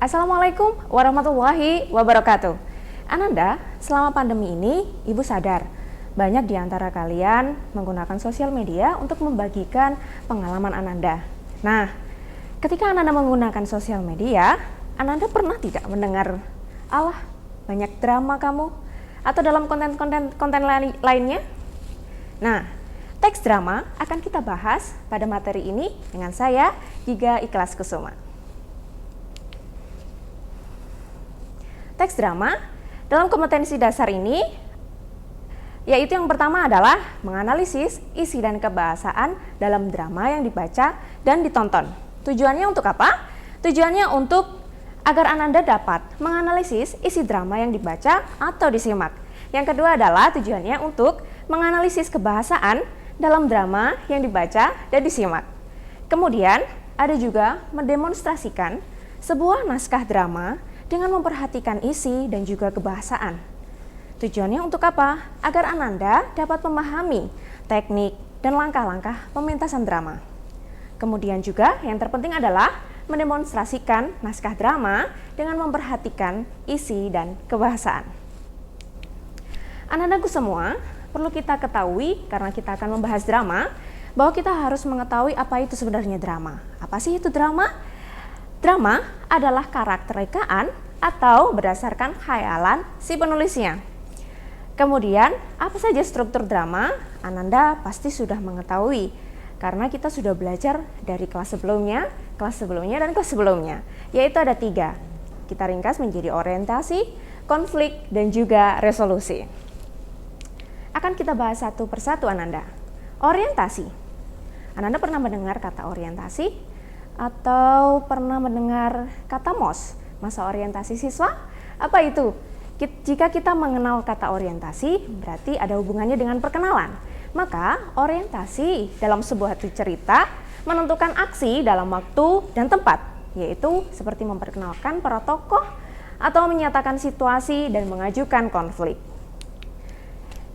Assalamualaikum warahmatullahi wabarakatuh. Ananda, selama pandemi ini, Ibu sadar banyak di antara kalian menggunakan sosial media untuk membagikan pengalaman Ananda. Nah, ketika Ananda menggunakan sosial media, Ananda pernah tidak mendengar, "Alah, banyak drama kamu," atau dalam konten lainnya? Nah, teks drama akan kita bahas pada materi ini dengan saya, Giga Ikhlas Kusuma. Teks drama dalam kompetensi dasar ini, yaitu yang pertama adalah menganalisis isi dan kebahasaan dalam drama yang dibaca dan ditonton. Tujuannya untuk apa? Tujuannya untuk agar Ananda dapat menganalisis isi drama yang dibaca atau disimak. Yang kedua adalah tujuannya untuk menganalisis kebahasaan dalam drama yang dibaca dan disimak. Kemudian ada juga mendemonstrasikan sebuah naskah drama dengan memperhatikan isi dan juga kebahasaan. Tujuannya untuk apa? Agar Ananda dapat memahami teknik dan langkah-langkah pementasan drama. Kemudian juga yang terpenting adalah mendemonstrasikan naskah drama dengan memperhatikan isi dan kebahasaan. Anandaku semua, perlu kita ketahui karena kita akan membahas drama, bahwa kita harus mengetahui apa itu sebenarnya drama. Apa sih itu drama? Drama adalah karakter rekaan atau berdasarkan khayalan si penulisnya. Kemudian, apa saja struktur drama? Ananda pasti sudah mengetahui karena kita sudah belajar dari kelas sebelumnya, dan kelas sebelumnya, yaitu ada 3. Kita ringkas menjadi orientasi, konflik, dan juga resolusi. Akan kita bahas satu persatu Ananda. Orientasi. Ananda pernah mendengar kata orientasi? Atau pernah mendengar kata MOS, masa orientasi siswa? Apa itu? Jika kita mengenal kata orientasi, berarti ada hubungannya dengan perkenalan. Maka orientasi dalam sebuah cerita menentukan aksi dalam waktu dan tempat, yaitu seperti memperkenalkan para tokoh atau menyatakan situasi dan mengajukan konflik.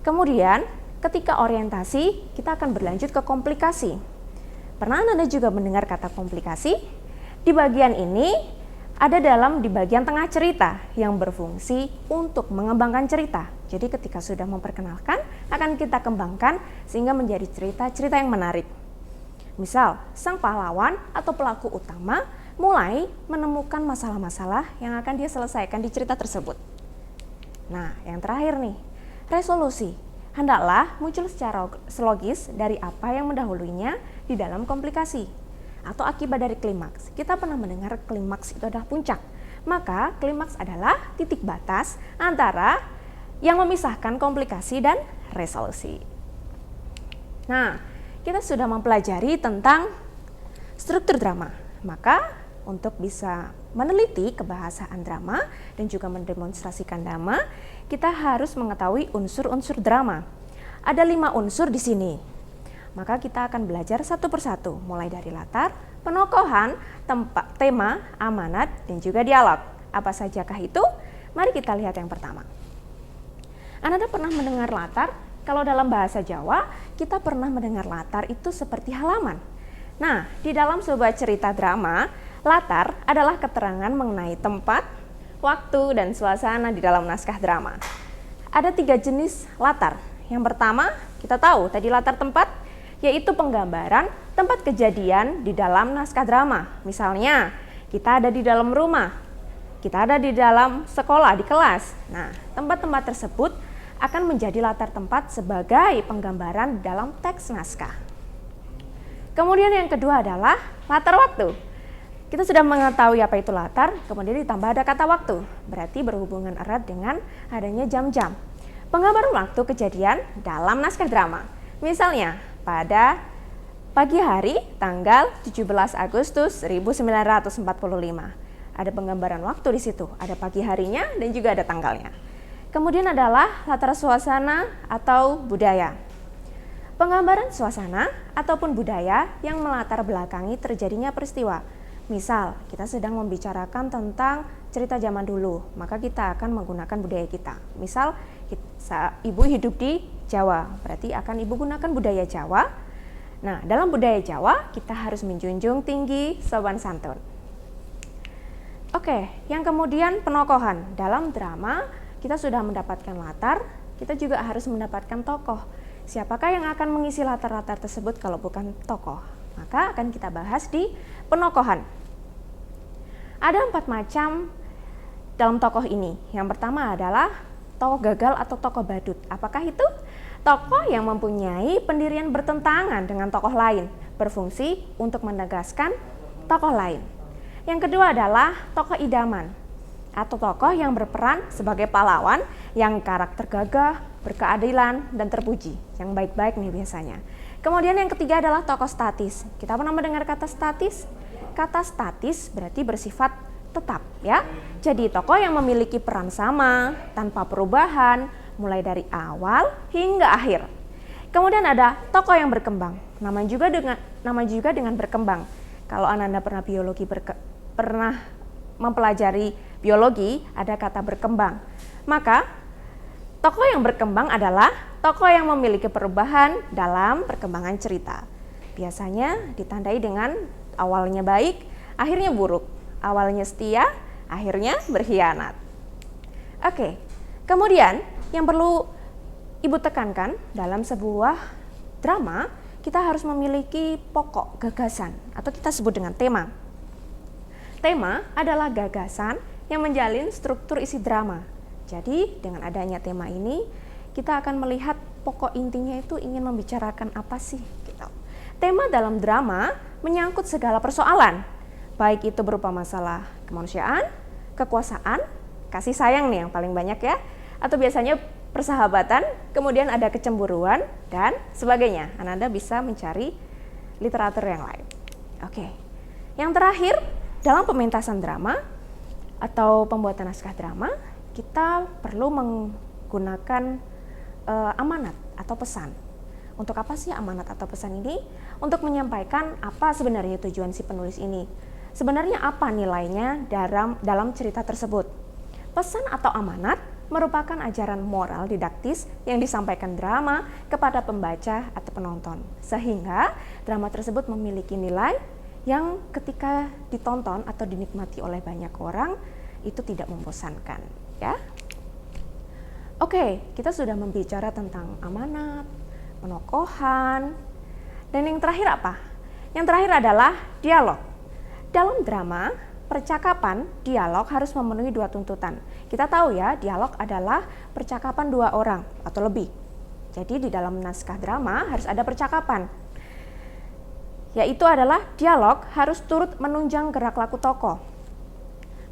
Kemudian, ketika orientasi, kita akan berlanjut ke komplikasi. Pernah Anda juga mendengar kata komplikasi? Di bagian ini ada di bagian tengah cerita yang berfungsi untuk mengembangkan cerita. Jadi ketika sudah memperkenalkan, akan kita kembangkan sehingga menjadi cerita yang menarik. Misal, sang pahlawan atau pelaku utama mulai menemukan masalah-masalah yang akan dia selesaikan di cerita tersebut. Nah, yang terakhir nih, resolusi. Hendaklah muncul secara logis dari apa yang mendahulunya di dalam komplikasi atau akibat dari klimaks. Kita pernah mendengar klimaks itu adalah puncak. Maka klimaks adalah titik batas antara yang memisahkan komplikasi dan resolusi. Nah, kita sudah mempelajari tentang struktur drama. Maka untuk bisa meneliti kebahasaan drama dan juga mendemonstrasikan drama, kita harus mengetahui unsur-unsur drama. Ada 5 unsur di sini. Maka kita akan belajar satu persatu, mulai dari latar, penokohan, tema, amanat, dan juga dialog. Apa sajakah itu? Mari kita lihat yang pertama. Anda pernah mendengar latar? Kalau dalam bahasa Jawa, kita pernah mendengar latar itu seperti halaman. Nah, di dalam sebuah cerita drama, latar adalah keterangan mengenai tempat, waktu, dan suasana di dalam naskah drama. Ada 3 jenis latar. Yang pertama, kita tahu tadi latar tempat, yaitu penggambaran tempat kejadian di dalam naskah drama. Misalnya, kita ada di dalam rumah, kita ada di dalam sekolah, di kelas. Nah, tempat-tempat tersebut akan menjadi latar tempat sebagai penggambaran dalam teks naskah. Kemudian yang kedua adalah latar waktu. Kita sudah mengetahui apa itu latar, kemudian ditambah ada kata waktu, berarti berhubungan erat dengan adanya jam-jam. Penggambaran waktu kejadian dalam naskah drama. Misalnya, pada pagi hari tanggal 17 Agustus 1945. Ada penggambaran waktu di situ, ada pagi harinya dan juga ada tanggalnya. Kemudian adalah latar suasana atau budaya. Penggambaran suasana ataupun budaya yang melatar belakangi terjadinya peristiwa. Misal, kita sedang membicarakan tentang cerita zaman dulu, maka kita akan menggunakan budaya kita. Misal, ibu hidup di Jawa, berarti akan ibu gunakan budaya Jawa. Nah, dalam budaya Jawa, kita harus menjunjung tinggi sopan santun. Oke, yang kemudian penokohan. Dalam drama kita sudah mendapatkan latar, kita juga harus mendapatkan tokoh. Siapakah yang akan mengisi latar-latar tersebut kalau bukan tokoh? Maka akan kita bahas di penokohan. Ada 4 macam dalam tokoh ini. Yang pertama adalah tokoh gagal atau tokoh badut. Apakah itu? Tokoh yang mempunyai pendirian bertentangan dengan tokoh lain, berfungsi untuk menegaskan tokoh lain. Yang kedua adalah tokoh idaman, atau tokoh yang berperan sebagai pahlawan yang karakter gagah, berkeadilan, dan terpuji. Yang baik-baik nih biasanya. Kemudian yang ketiga adalah tokoh statis. Kita pernah mendengar kata statis? Kata statis berarti bersifat tetap ya. Jadi tokoh yang memiliki peran sama, tanpa perubahan, mulai dari awal hingga akhir. Kemudian ada tokoh yang berkembang. Nama juga dengan berkembang. Kalau Ananda pernah pernah mempelajari biologi, ada kata berkembang. Maka tokoh yang berkembang adalah tokoh yang memiliki perubahan dalam perkembangan cerita. Biasanya ditandai dengan awalnya baik, akhirnya buruk. Awalnya setia, akhirnya berkhianat. Oke, kemudian yang perlu Ibu tekankan dalam sebuah drama, kita harus memiliki pokok gagasan atau kita sebut dengan tema. Tema adalah gagasan yang menjalin struktur isi drama. Jadi dengan adanya tema ini, kita akan melihat pokok intinya itu ingin membicarakan apa sih. Gitu. Tema dalam drama menyangkut segala persoalan, baik itu berupa masalah kemanusiaan, kekuasaan, kasih sayang nih yang paling banyak ya, atau biasanya persahabatan, kemudian ada kecemburuan, dan sebagainya. Ananda bisa mencari literatur yang lain. Oke. Yang terakhir, dalam pementasan drama atau pembuatan naskah drama, kita perlu menggunakan amanat atau pesan. Untuk apa sih amanat atau pesan ini? Untuk menyampaikan apa sebenarnya tujuan si penulis ini. Sebenarnya apa nilainya dalam cerita tersebut. Pesan atau amanat merupakan ajaran moral didaktis yang disampaikan drama kepada pembaca atau penonton. Sehingga drama tersebut memiliki nilai yang ketika ditonton atau dinikmati oleh banyak orang itu tidak membosankan, ya. Oke, kita sudah membicara tentang amanat, penokohan, dan yang terakhir apa? Yang terakhir adalah dialog. Dalam drama, percakapan, dialog harus memenuhi 2 tuntutan. Kita tahu ya, dialog adalah percakapan 2 orang atau lebih. Jadi di dalam naskah drama harus ada percakapan. Yaitu adalah dialog harus turut menunjang gerak laku tokoh.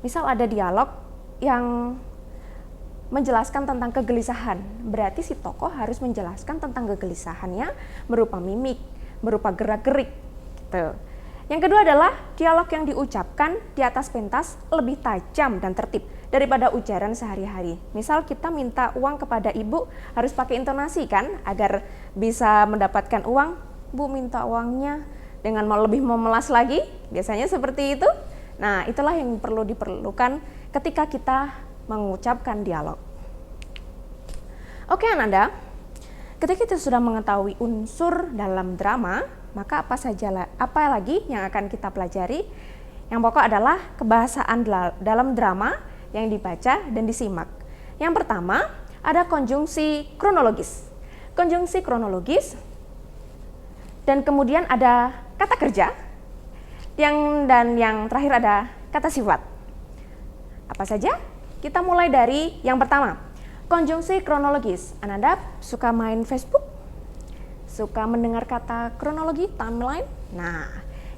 Misal ada dialog yang menjelaskan tentang kegelisahan, berarti si tokoh harus menjelaskan tentang kegelisahannya berupa mimik, berupa gerak-gerik gitu. Yang kedua adalah dialog yang diucapkan di atas pentas lebih tajam dan tertib daripada ujaran sehari-hari. Misal kita minta uang kepada ibu harus pakai intonasi kan agar bisa mendapatkan uang. Bu minta uangnya dengan lebih memelas lagi, biasanya seperti itu. Nah, itulah yang perlu diperlukan ketika kita mengucapkan dialog. Oke Ananda, ketika kita sudah mengetahui unsur dalam drama, maka apa lagi yang akan kita pelajari? Yang pokok adalah kebahasaan dalam drama yang dibaca dan disimak. Yang pertama, ada konjungsi kronologis. Konjungsi kronologis dan kemudian ada kata kerja. Dan yang terakhir ada kata sifat. Apa saja? Kita mulai dari yang pertama, konjungsi kronologis. Ananda suka main Facebook? Suka mendengar kata kronologi, timeline? Nah,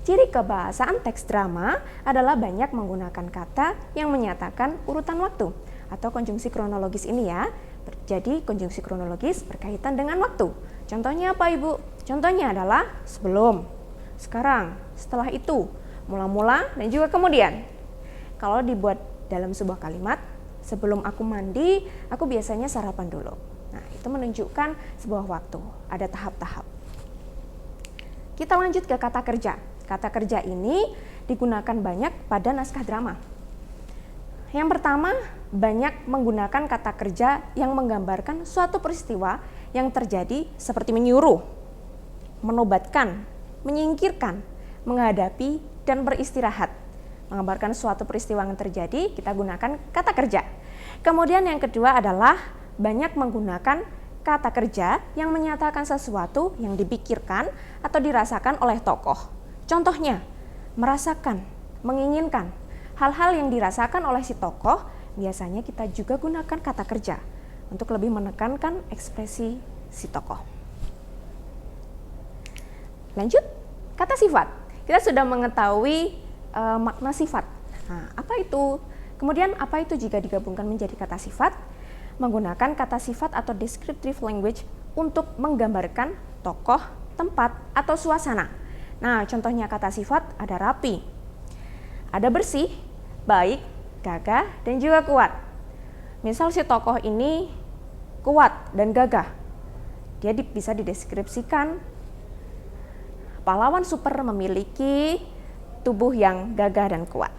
ciri kebahasaan teks drama adalah banyak menggunakan kata yang menyatakan urutan waktu atau konjungsi kronologis ini ya. Jadi konjungsi kronologis berkaitan dengan waktu. Contohnya apa Ibu? Contohnya adalah sebelum, sekarang, setelah itu, mula-mula, dan juga kemudian. Kalau dibuat dalam sebuah kalimat, sebelum aku mandi, aku biasanya sarapan dulu. Nah, itu menunjukkan sebuah waktu, ada tahap-tahap. Kita lanjut ke kata kerja. Kata kerja ini digunakan banyak pada naskah drama. Yang pertama, banyak menggunakan kata kerja yang menggambarkan suatu peristiwa yang terjadi seperti menyuruh, menobatkan, menyingkirkan, menghadapi, dan beristirahat. menggambarkan suatu peristiwa yang terjadi, kita gunakan kata kerja. Kemudian yang kedua adalah banyak menggunakan kata kerja yang menyatakan sesuatu yang dipikirkan atau dirasakan oleh tokoh. Contohnya, merasakan, menginginkan. Hal-hal yang dirasakan oleh si tokoh, biasanya kita juga gunakan kata kerja untuk lebih menekankan ekspresi si tokoh. Lanjut, kata sifat. Kita sudah mengetahui makna sifat. Nah, apa itu? Kemudian apa itu jika digabungkan menjadi kata sifat? Menggunakan kata sifat atau descriptive language untuk menggambarkan tokoh, tempat, atau suasana. Nah, contohnya kata sifat ada rapi, ada bersih, baik, gagah, dan juga kuat. Misal si tokoh ini kuat dan gagah. Dia bisa dideskripsikan pahlawan super memiliki tubuh yang gagah dan kuat.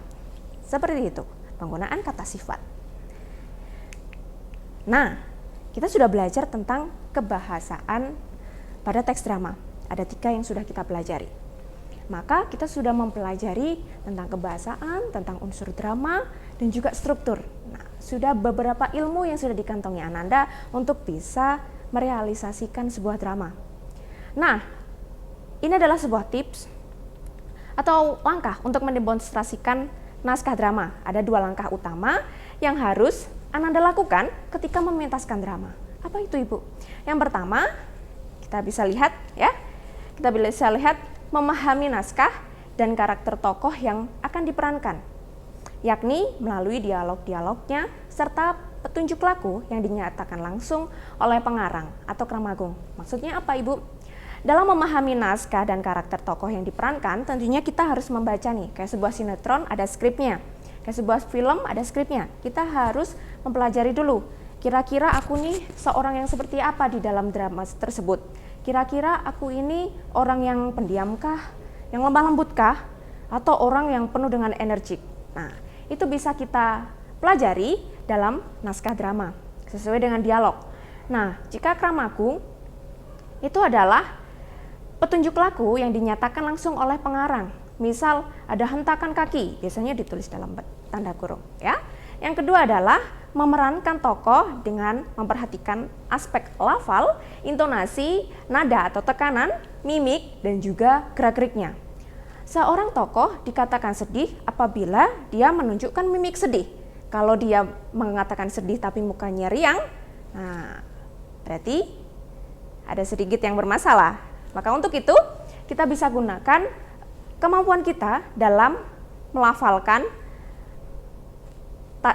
Seperti itu, penggunaan kata sifat. Nah, kita sudah belajar tentang kebahasaan pada teks drama. Ada 3 yang sudah kita pelajari. Maka kita sudah mempelajari tentang kebahasaan, tentang unsur drama, dan juga struktur. Nah, sudah beberapa ilmu yang sudah dikantongi Ananda untuk bisa merealisasikan sebuah drama. Nah, ini adalah sebuah tips atau langkah untuk mendemonstrasikan naskah drama. Ada 2 langkah utama yang harus Ananda lakukan ketika mementaskan drama. Apa itu, Ibu? Yang pertama, kita bisa lihat ya. Kita bisa lihat memahami naskah dan karakter tokoh yang akan diperankan, yakni melalui dialog-dialognya serta petunjuk laku yang dinyatakan langsung oleh pengarang atau kramagung. Maksudnya apa, Ibu? Dalam memahami naskah dan karakter tokoh yang diperankan, tentunya kita harus membaca nih, kayak sebuah sinetron ada skripnya. Kayak sebuah film ada skripnya. Kita harus mempelajari dulu. Kira-kira aku nih seorang yang seperti apa di dalam drama tersebut? Kira-kira aku ini orang yang pendiamkah? Yang lemah lembutkah? Atau orang yang penuh dengan energik? Nah, itu bisa kita pelajari dalam naskah drama sesuai dengan dialog. Nah, jika kramagung itu adalah petunjuk laku yang dinyatakan langsung oleh pengarang. Misal ada hentakan kaki, biasanya ditulis dalam tanda kurung ya. Yang kedua adalah memerankan tokoh dengan memperhatikan aspek lafal, intonasi, nada atau tekanan, mimik, dan juga gerak-geriknya. Seorang tokoh dikatakan sedih apabila dia menunjukkan mimik sedih. Kalau dia mengatakan sedih tapi mukanya riang, nah berarti ada sedikit yang bermasalah. Maka untuk itu kita bisa gunakan kemampuan kita dalam melafalkan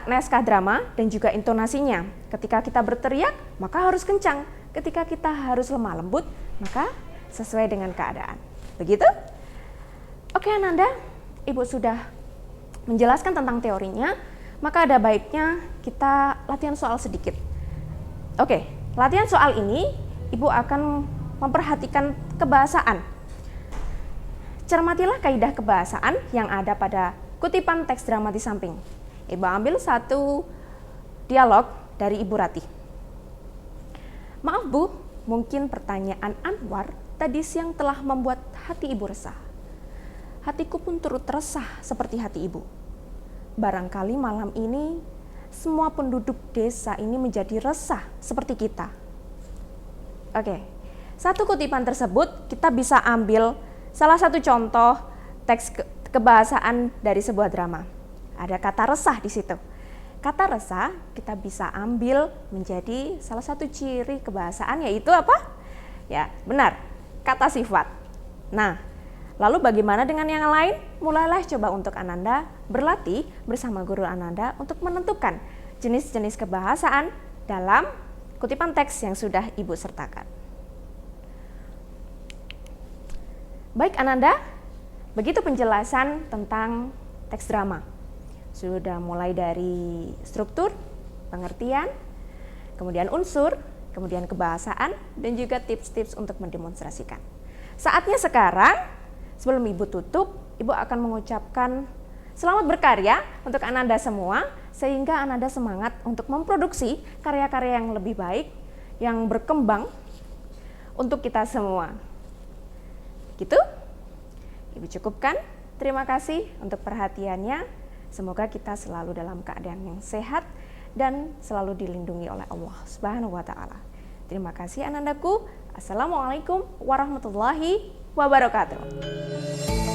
naskah drama dan juga intonasinya. Ketika kita berteriak, maka harus kencang. Ketika kita harus lemah lembut, maka sesuai dengan keadaan. Begitu? Oke Ananda, Ibu sudah menjelaskan tentang teorinya, maka ada baiknya kita latihan soal sedikit. Oke, latihan soal ini Ibu akan memperhatikan kebahasaan. Cermatilah kaidah kebahasaan yang ada pada kutipan teks drama di samping. Ibu ambil satu dialog dari Ibu Ratih. Maaf Bu, mungkin pertanyaan Anwar tadi siang telah membuat hati Ibu resah. Hatiku pun turut resah seperti hati Ibu. Barangkali malam ini semua penduduk desa ini menjadi resah seperti kita. Oke, satu kutipan tersebut kita bisa ambil salah satu contoh teks kebahasaan dari sebuah drama. Ada kata resah di situ. Kata resah kita bisa ambil menjadi salah satu ciri kebahasaan, yaitu apa? Ya, benar, kata sifat. Nah, lalu bagaimana dengan yang lain? Mulailah coba untuk Ananda berlatih bersama guru Ananda untuk menentukan jenis-jenis kebahasaan dalam kutipan teks yang sudah Ibu sertakan. Baik Ananda, begitu penjelasan tentang teks drama. Sudah mulai dari struktur, pengertian, kemudian unsur, kemudian kebahasaan, dan juga tips-tips untuk mendemonstrasikan. Saatnya sekarang, sebelum Ibu tutup, Ibu akan mengucapkan selamat berkarya untuk Ananda semua, sehingga Ananda semangat untuk memproduksi karya-karya yang lebih baik, yang berkembang untuk kita semua. Gitu? Ibu cukupkan. Terima kasih untuk perhatiannya. Semoga kita selalu dalam keadaan yang sehat dan selalu dilindungi oleh Allah Subhanahu wa taala. Terima kasih anandaku. Assalamualaikum warahmatullahi wabarakatuh.